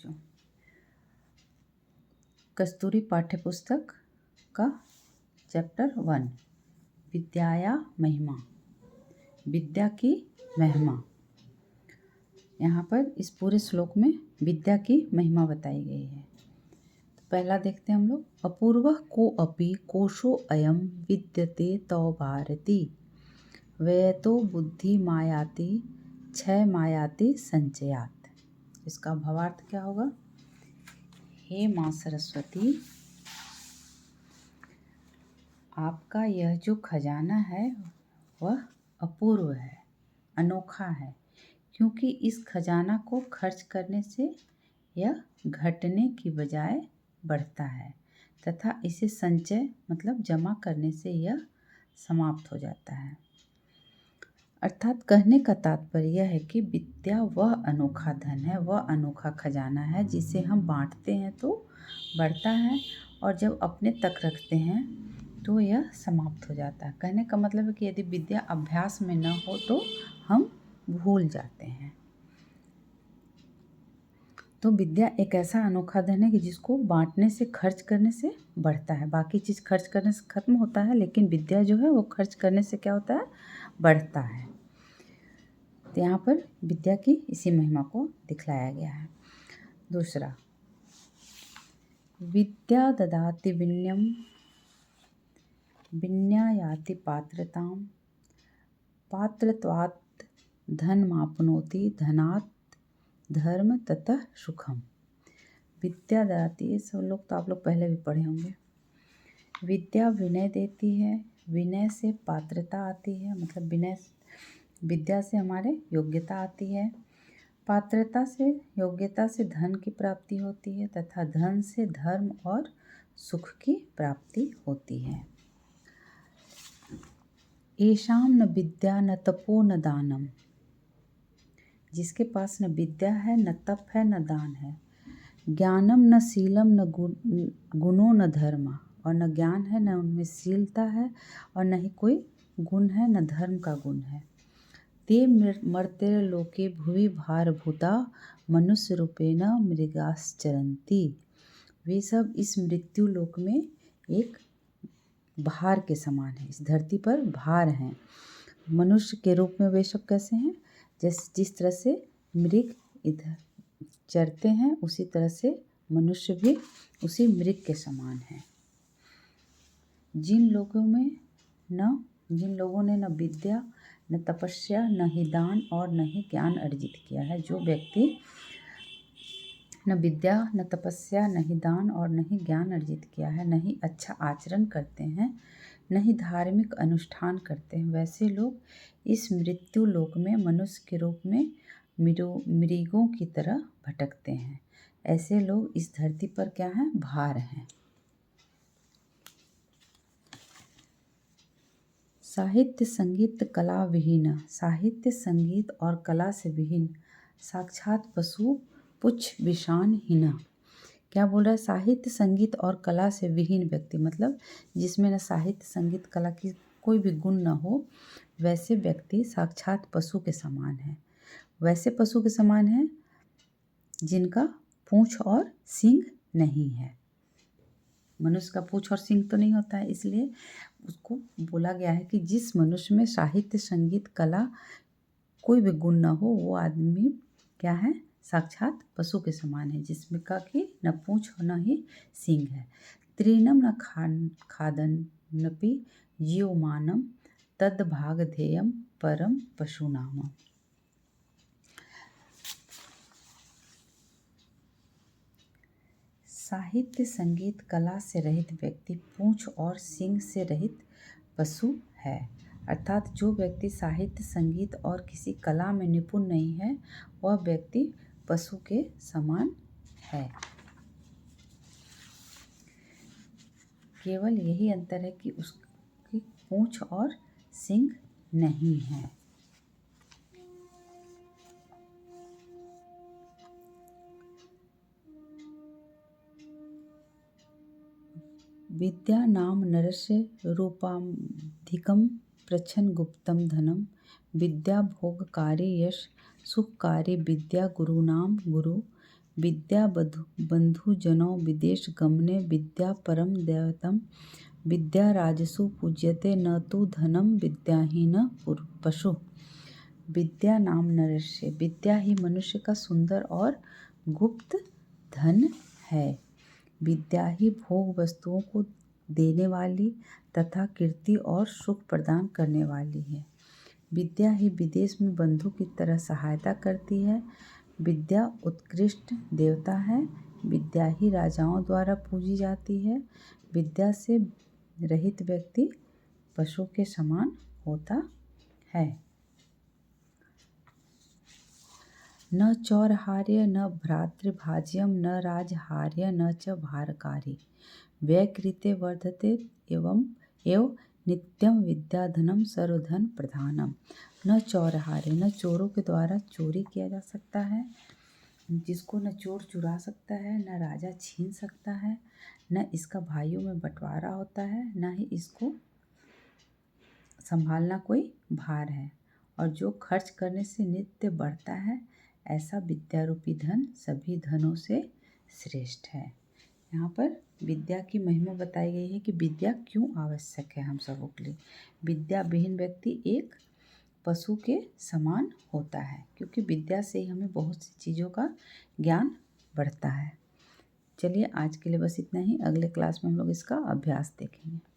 बच्चों, कस्तूरी पाठ्यपुस्तक का चैप्टर 1 विद्याया महिमा, विद्या की महिमा। यहाँ पर इस पूरे श्लोक में विद्या की महिमा बताई गई है। तो पहला देखते हैं हम लोग। अपूर्वः को अपि कोशो अयम विद्यते तौ भारती, व्ययतो बुद्धि मायाति क्षय मायाति संचयात। इसका भावार्थ क्या होगा? हे माँ सरस्वती, आपका यह जो खजाना है वह अपूर्व है, अनोखा है, क्योंकि इस खजाना को खर्च करने से यह घटने की बजाय बढ़ता है तथा इसे संचय मतलब जमा करने से यह समाप्त हो जाता है। अर्थात कहने का तात्पर्य यह है कि विद्या वह अनोखा धन है, वह अनोखा खजाना है जिसे हम बांटते हैं तो बढ़ता है और जब अपने तक रखते हैं तो यह समाप्त हो जाता है। कहने का मतलब है कि यदि विद्या अभ्यास में न हो तो हम भूल जाते हैं। तो विद्या एक ऐसा अनोखा धन है कि जिसको बांटने से, खर्च करने से बढ़ता है। बाकी चीज़ खर्च करने से खत्म होता है, लेकिन विद्या जो है वो खर्च करने से क्या होता है? बढ़ता है। तो यहाँ पर विद्या की इसी महिमा को दिखलाया गया है। दूसरा, विद्या ददाति विनयम विनयायाति पात्रताम पात्रत्वात् धनमाप्नोति धनात् धर्म ततः सुखम। विद्या ददाति, ये सब लोग तो आप लोग पहले भी पढ़े होंगे। विद्या विनय देती है, विनय से पात्रता आती है, मतलब विनय विद्या से हमारे योग्यता आती है, पात्रता से, योग्यता से धन की प्राप्ति होती है तथा धन से धर्म और सुख की प्राप्ति होती है। येषां न विद्या न तपो न दानम, जिसके पास न विद्या है, न तप है, न दान है, ज्ञानम न शीलम न गुणो न धर्म, और न ज्ञान है, न उनमें शीलता है, और न ही कोई गुण है, न धर्म का गुण है। ते मर्त्य लोके भुवि भारभूता मनुष्य रूपेण मृगाश्चरन्ति। वे सब इस मृत्यु लोक में एक भार के समान है, इस धरती पर भार हैं। मनुष्य के रूप में वे सब कैसे हैं? जिस तरह से मृग इधर चरते हैं, उसी तरह से मनुष्य भी उसी मृग के समान है। जिन लोगों ने न विद्या न तपस्या न ही दान और न ही ज्ञान अर्जित किया है, जो व्यक्ति न विद्या न तपस्या न ही दान और न ही ज्ञान अर्जित किया है, न ही अच्छा आचरण करते हैं, न ही धार्मिक अनुष्ठान करते हैं, वैसे लोग इस मृत्यु लोक में मनुष्य के रूप में मृगों की तरह भटकते हैं। ऐसे लोग इस धरती पर क्या हैं? भार हैं। साहित्य संगीत कला विहीन, साहित्य संगीत और कला से विहीन साक्षात पशु पुच्छ विषान हीना। क्या बोल रहा है? साहित्य संगीत और कला से विहीन व्यक्ति, मतलब जिसमें न साहित्य संगीत कला की कोई भी गुण न हो, वैसे व्यक्ति साक्षात पशु के समान है। वैसे पशु के समान है जिनका पूंछ और सींग नहीं है। मनुष्य का पूंछ और सींग तो नहीं होता है, इसलिए उसको बोला गया है कि जिस मनुष्य में साहित्य संगीत कला कोई भी गुण न हो, वो आदमी क्या है? साक्षात पशु के समान है, जिसमें का कि न पूंछ और न ही सींग है। त्रीणम न खादन्नपि जीवमानम तद भाग ध्येयम परम पशु नाम। साहित्य संगीत कला से रहित व्यक्ति पूंछ और सींग से रहित पशु है। अर्थात जो व्यक्ति साहित्य संगीत और किसी कला में निपुण नहीं है, वह व्यक्ति पशु के समान है। केवल यही अंतर है कि उसकी पूंछ और सींग नहीं है। विद्या नाम नरस्य रूपाधिकं प्रच्छन्न गुप्तं धनम, विद्या भोगकारी यश सुखकारी विद्या गुरुनाम गुरु, विद्या बंधु जनों विदेश गमने विद्या परम दैवतम विद्या राजसु पूज्यते न तु धनम विद्याहीन पशु। विद्या नाम नरस्य, विद्या ही मनुष्य का सुंदर और गुप्त धन है। विद्या ही भोग वस्तुओं को देने वाली तथा कीर्ति और सुख प्रदान करने वाली है। विद्या ही विदेश में बंधु की तरह सहायता करती है। विद्या उत्कृष्ट देवता है। विद्या ही राजाओं द्वारा पूजी जाती है। विद्या से रहित व्यक्ति पशु के समान होता है। न चौरहार्य न भ्रातृभाज्यम न राजहार्य न च भारकारी व्यकृते वर्धते एवं नित्यम विद्याधनम सर्वधन प्रधानम। न चौरहार्य, न चोरों के द्वारा चोरी किया जा सकता है, जिसको न चोर चुरा सकता है, न राजा छीन सकता है, न इसका भाइयों में बंटवारा होता है, न ही इसको संभालना कोई भार है, और जो खर्च करने से नित्य बढ़ता है, ऐसा विद्यारूपी धन सभी धनों से श्रेष्ठ है। यहाँ पर विद्या की महिमा बताई गई है कि विद्या क्यों आवश्यक है हम सबों के लिए। विद्या विहीन व्यक्ति एक पशु के समान होता है, क्योंकि विद्या से ही हमें बहुत सी चीज़ों का ज्ञान बढ़ता है। चलिए आज के लिए बस इतना ही। अगले क्लास में हम लोग इसका अभ्यास देखेंगे।